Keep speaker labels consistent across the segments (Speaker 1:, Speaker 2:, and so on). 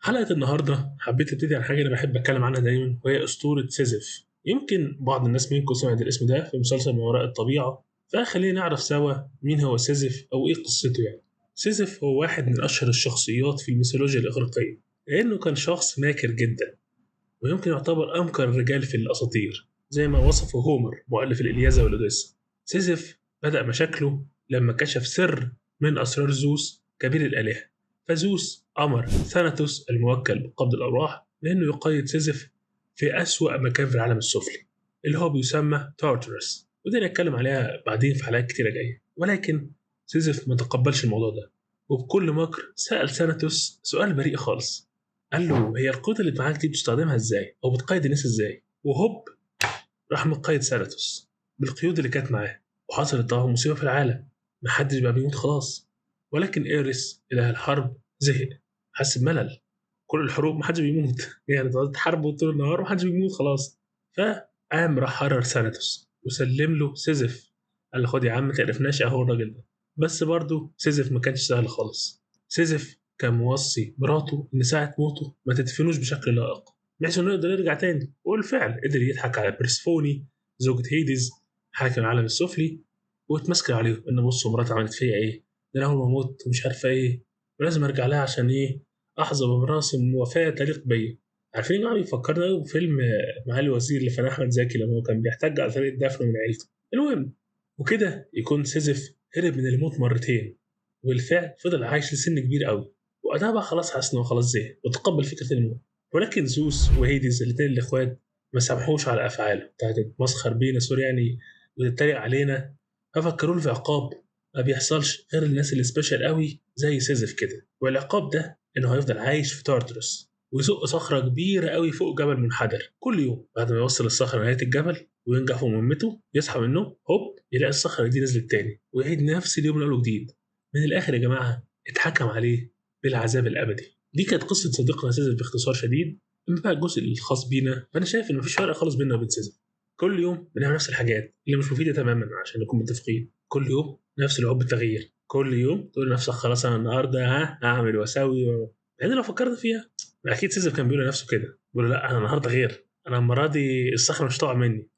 Speaker 1: حلقة النهاردة حبيت ابتدي عن حاجة أنا بحب أتكلم عنها دايما، وهي أسطورة سيزيف. يمكن بعض الناس منكم سمعت الاسم ده في مسلسل ما وراء الطبيعة، فخلينا نعرف سوا مين هو سيزيف أو إيه قصته يعني. سيزيف هو واحد من أشهر الشخصيات في الميثولوجيا الإغريقية، لأنه كان شخص ماكر جدا، ويمكن يعتبر أمكر الرجال في الأساطير زي ما وصفه هومر مؤلف الإلياذة والأوديسا. سيزيف بدأ مشاكله لما كشف سر من أسرار زوس كبير الآلهة، فزوس أمر ثاناتوس الموكل بقبض الأرواح بأنه يقيد سيزيف في أسوأ مكان في العالم السفلي اللي هو بيسمى تارترس، ودي نتكلم عليها بعدين في حلقات كتيرة جاية. ولكن سيزيف ما تقبلش الموضوع ده، وبكل مكر سأل ثاناتوس سؤال بريء خالص. قال له هي القوة اللي معاك دي بتستخدمها ازاي او بتقيد الناس ازاي؟ وهوب راح مقيد سيراتوس بالقيود اللي كانت معاه، وحصلت طبعا مصيبة في العالم، محدش بقى بيموت خلاص. ولكن إيريس إله الحرب زهق، حس بملل، كل الحروب محدش بيموت يعني تقعد تحاربوا طول النهار ومحدش بيموت خلاص. فقام راح حرر سيراتوس وسلم له سيزيف، قال له خد يا عم متعرفناش اهو الراجل ده. بس برضه سيزيف ما كانش سهل خالص. سيزيف كان موصي مراته إن ساعة موته ما تدفنوش بشكل لائق بحيث إنه يقدر يرجع تاني، وبالفعل قدر يضحك على برسفوني زوجة هيديز حاكم العالم السفلي، واتمسك عليهم إن بصوا مراتي عملت فيا إيه، ده أنا أول ما أموت ومش عارفة إيه، ولازم أرجع لها عشان إيه، أحظى بمراسم وفاة تليق بيا. عارفين يا جماعة بيفكرنا أوي بفيلم معالي الوزير لفنان أحمد زكي لما هو كان بيحتج على طريقة دفنه من عيلته. المهم، وكده يكون سيزيف هرب من الموت مرتين، وبالفعل فضل عايش لسن كبير قوي، وقتها بقى خلاص حس انه خلاص زهق وتقبل فكره الموت. ولكن زوس وهيديز الاثنين الاخوات ما سامحوش على افعاله بتاعت تتمسخر بينا سوري يعني وتتريق علينا، ففكروا له في عقاب ما بيحصلش غير الناس اللي سبيشال قوي زي سيزف كده. والعقاب ده انه هيفضل عايش في تارتروس ويزق صخره كبيره قوي فوق جبل منحدر كل يوم. بعد ما يوصل الصخره لنهايه الجبل وينجح في مهمته، يصحى من النوم هوب يلاقي الصخره دي نزلت تاني، ويعيد نفس اليوم من اول وجديد. من الاخر يا جماعه اتحكم عليه بالعذاب الابدي. دي كانت قصه صديقنا سيزر باختصار شديد. اما بقى الجزء الخاص بينا فانا شايف ان مفيش فرق خالص بيننا وبين سيزر. كل يوم بنعمل نفس الحاجات اللي مش مفيده تماما عشان نكون متفقين، كل يوم نفس العب التغيير، كل يوم تقول لنفسك خلاص انا النهارده هعمل واسوي يعني لو فكرت فيها اكيد سيزر كان بيقول لنفسه كده، بيقول لا انا النهارده غير، انا المره دي الصخره مش هتقع مني،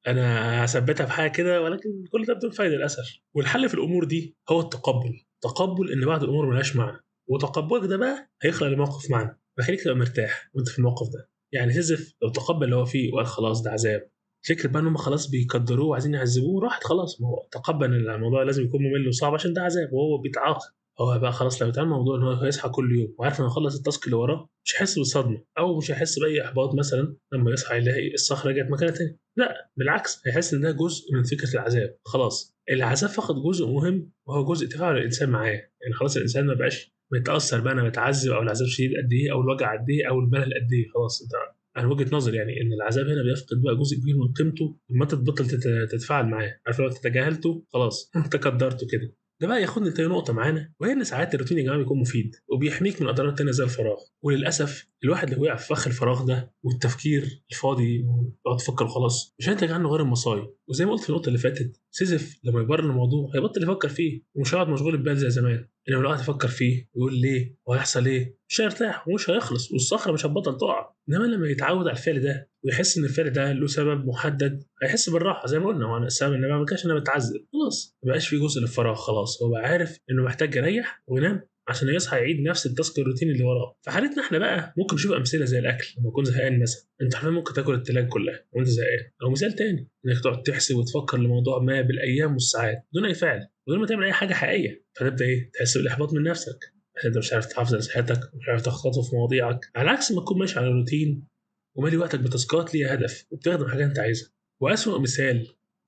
Speaker 1: انا هثبتها في حاجه كده. ولكن كل ده بدون فايده للاسف. والحل في الامور دي هو التقبل، تقبل ان بعض الامور ملهاش معنى، وتقبلك ده بقى هيخلق الموقف معنى ويخليك تبقى مرتاح وانت في الموقف ده. يعني سيزف لو تقبل اللي هو فيه وقال خلاص ده عذاب، فكرة بقى ان هم خلاص بيقدروه وعايزين يعذبوه راحت خلاص، ما هو تقبل ان الموضوع لازم يكون ممل وصعب عشان ده عذاب وهو بيتعاقب. هو بقى خلاص لو اتعمل موضوع ان هو يصحى كل يوم وعارف انه يخلص التاسك اللي وراه، مش هيحس بالصدمه او مش هيحس باي احباط مثلا لما يصحى يلاقي الصخره رجعت مكانها تاني. لا بالعكس، هيحس ان ده جزء من فكره العذاب. خلاص العذاب فقد جزء مهم وهو جزء تفاعل الانسان معاه. يعني خلاص الانسان ما بقاش متاثر بقى انا متعذب او العذاب شديد قد ايه او الوجع قد ايه او الملل قد ايه. خلاص انت، انا وجهه نظري يعني ان العذاب هنا بيفقد بقى جزء كبير من قيمته لما انت تبطل تتفاعل معاه. عارف لو انت تجاهلته خلاص انت قدرته كده. ده بقى ياخدني لتاني نقطة معانا، وهي إن ساعات الروتين يا جماعة بيكون مفيد وبيحميك من أضرار تانية زي الفراغ. وللأسف الواحد اللي وقع في فخ الفراغ ده والتفكير الفاضي ويقعد يفكر وخلاص مش هينتج عنه غير المصايب. وزي ما قلت في النقطة اللي فاتت، سيزف لما يبرر الموضوع هيبطل يفكر فيه ومش هيقعد مشغول البال زي زمان. إنما لو قعد يفكر فيه ويقول ليه وهيحصل إيه مش هيرتاح ومش هيخلص والصخرة مش هتبطل تقع. إنما لما يتعود على الفعل ده ويحس إن الفعل ده له سبب محدد هيحس بالراحة. زي ما قلنا وانا السبب إن أنا ما بعملش، أنا بتعذب خلاص مبقاش في جزء للفراغ. خلاص هو عارف إنه محتاج يريح وينام عشان يصحى يعيد نفس التاسك الروتين اللي وراه. في حالتنا احنا بقى ممكن نشوف امثله زي الاكل. لما تكون زهقان مثلا انت حرفيا ممكن تاكل التلاجة كلها وانت زهقان، او مثال تاني انك تقعد تحسب وتفكر لموضوع ما بالايام والساعات بدون اي فعل بدون ما تعمل اي حاجه حقيقيه، فتبدا ايه تحس بالاحباط من نفسك عشان انت مش عارف تحافظ على صحتك ومش عارف تاخد خطوه في مواضيعك، على عكس ما تكون ماشي على روتين ومالي وقتك بتاسكات ليها هدف وبتخدم حاجه انت عايزها. واسوأ مثال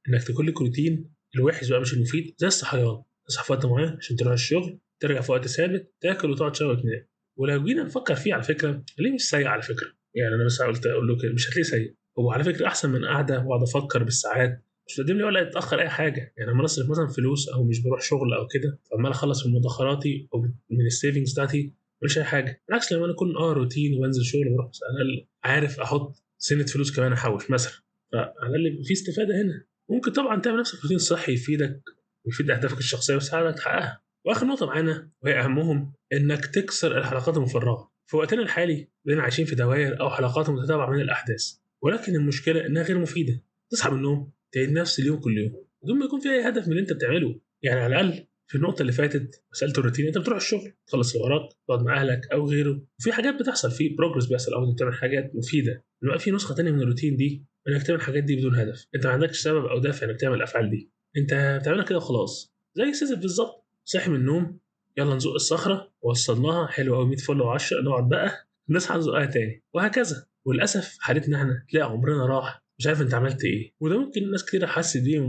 Speaker 1: انك تكون لك روتين الوحش بقى مش المفيد زي الصحيان، تصحى في وقت معين عشان تروح الشغل، ترجع في وقت ثابت، تاكل وتقعد شويه وتنام. ولو جينا نفكر فيه على فكره ليه مش سيء على فكره. يعني انا بس قلت اقول له كده مش هتلاقيه سيء، هو على فكره احسن من قاعده واقعد افكر بالساعات مش تقدم لي ولا يتاخر اي حاجه. يعني لما اصرف مثلا فلوس او مش بروح شغل او كده فعمال اخلص من مدخراتي او من السيفنجز بتاعتي مش اي حاجه. بالعكس لما انا اكون روتين وبنزل شغل بروح بس على الاقل عارف احط سنه فلوس كمان احوش مثلا، فعلى الاقل في استفاده هنا. ممكن طبعا تعمل نفسك روتين صحي يفيدك ويفيد اهدافك الشخصيه ويساعدك تحققها. واخر نقطه معانا وهي اهمهم انك تكسر الحلقات المفرغه. في وقتنا الحالي بقينا عايشين في دوائر أو حلقات متتابعة من الأحداث، ولكن المشكلة إنها غير مفيدة. تصحى من النوم تعيد نفس اليوم كل يوم بدون ما يكون في أي هدف من اللي أنت بتعمله. يعني على الأقل في النقطة اللي فاتت مسألة الروتين، أنت بتروح الشغل تخلص اللي وراك تقعد مع أهلك أو غيره، وفي حاجات بتحصل فيه بروجرس بيحصل أو أنت بتعمل حاجات مفيدة. إنما في نسخة تانية من الروتين دي إنك تعمل الحاجات دي بدون هدف، أنت ما عندكش سبب أو دافع إنك تعمل الأفعال دي، أنت بتعملها كده وخلاص. زي سيزف بالظبط، صاحي من النوم يلا نزق الصخرة وصلناها حلو أوي 100 فل و10، نقعد بقى نصحى نزقها تاني وهكذا. وللأسف حالتنا احنا تلاقي عمرنا راح مش عارف انت عملت ايه، وده ممكن ناس كتير حاسس بيه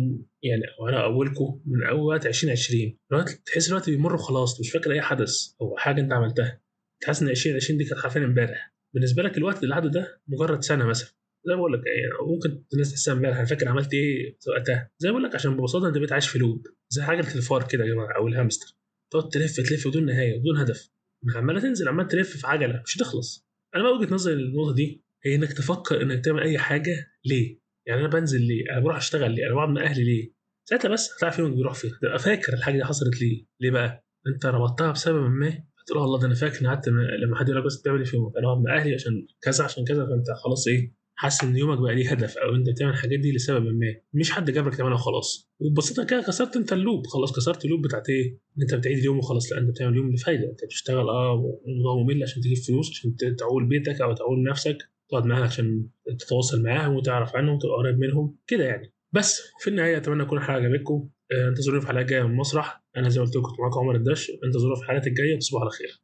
Speaker 1: يعني وانا اولكم من اول 2020 الوقت تحس الوقت بيمر وخلاص مش فاكر اي حدث او حاجه انت عملتها. تحس ان 2020 دي كانت حرفيا امبارح، بالنسبه لك الوقت اللي عدى ده مجرد سنه مثلا. زي ما بقول لك يعني ممكن الناس تحسها امبارح انا فاكر عملت ايه وقتها. زي ما بقول لك عشان ببساطه انت بقيت عايش في لوب زي حاجه الفار كده يا جماعه او الهامستر، تقعد تلف تلف بدون نهايه بدون هدف، عماله تنزل عمال تلف في عجله مش هتخلص. انا بقى وجهه نظري للنقطه دي هي انك تفكر انك تعمل اي حاجه ليه. يعني انا بنزل ليه، انا بروح اشتغل ليه، انا بقعد مع اهلي ليه. ساعتها بس هتعرف يومك بيروح فين، تبقى فاكر الحاجه دي حصلت ليه. ليه بقى؟ انت ربطتها بسبب ما، هتقول والله ده انا فاكر ان قعدت لما حد يقول لك بس بتعمل ايه في يومك، انا بقعد مع اهلي عشان كذا عشان كذا، فانت خلاص ايه حاسس ان يومك بقى ليه هدف او انت بتعمل الحاجات دي لسبب ما، مش حد جابرك تعملها وخلاص. وببساطه كده كسرت انت اللوب، خلاص كسرت اللوب بتاعت ايه ان انت بتعيد اليوم وخلاص. لا انت بتعمل اليوم لفايده، انت بتشتغل موضوع ممل عشان تجيب فلوس عشان تعول بيتك او تعول نفسك، تقعد معاهم عشان تتواصل معاهم وتعرف عنهم وتبقى قريب منهم كده يعني. بس في النهايه اتمنى تكون الحلقه عجبتكم. انتظروني في حلقه جايه من المسرح. انا زي ما قلت لكم كنت معاكم عمر الدش، انتظروني في الحلقات الجايه. تصبحوا على خير.